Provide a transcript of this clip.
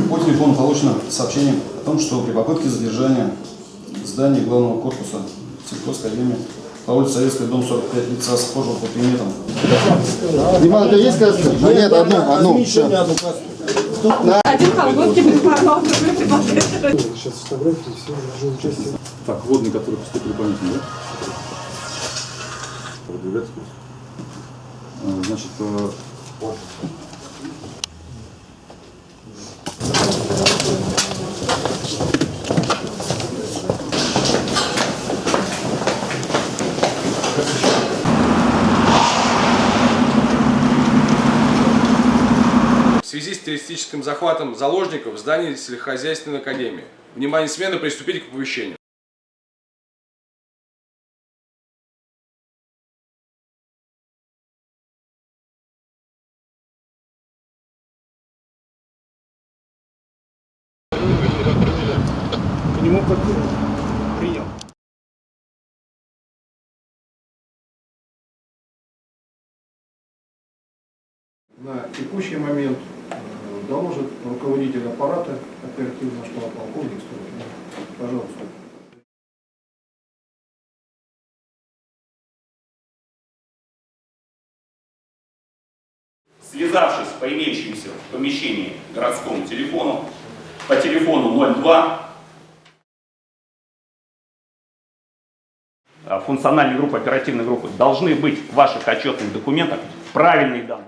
По телефону получено сообщение о том, что при попытке задержания здания главного корпуса сельхозакадемии по улице Советская, дом 45, лица схожего по приметам. Дима, у тебя есть каска? Да нет, одну. Один колготки припарвал, другой припарвал. Сейчас фотографии, все, уже участие. Так, водные, которые поступили по ним, да? Продвигаться. Значит, В связи с террористическим захватом заложников в здании сельскохозяйственной академии. Внимание смены, приступить к оповещению. К нему прием. На текущий момент доложит руководитель аппарата оперативного штаба полковник Сторожин. Пожалуйста. Связавшись по имеющемуся в помещении городскому телефону, по телефону 02, функциональной группы, оперативной группы, должны быть в ваших отчетных документах правильные данные.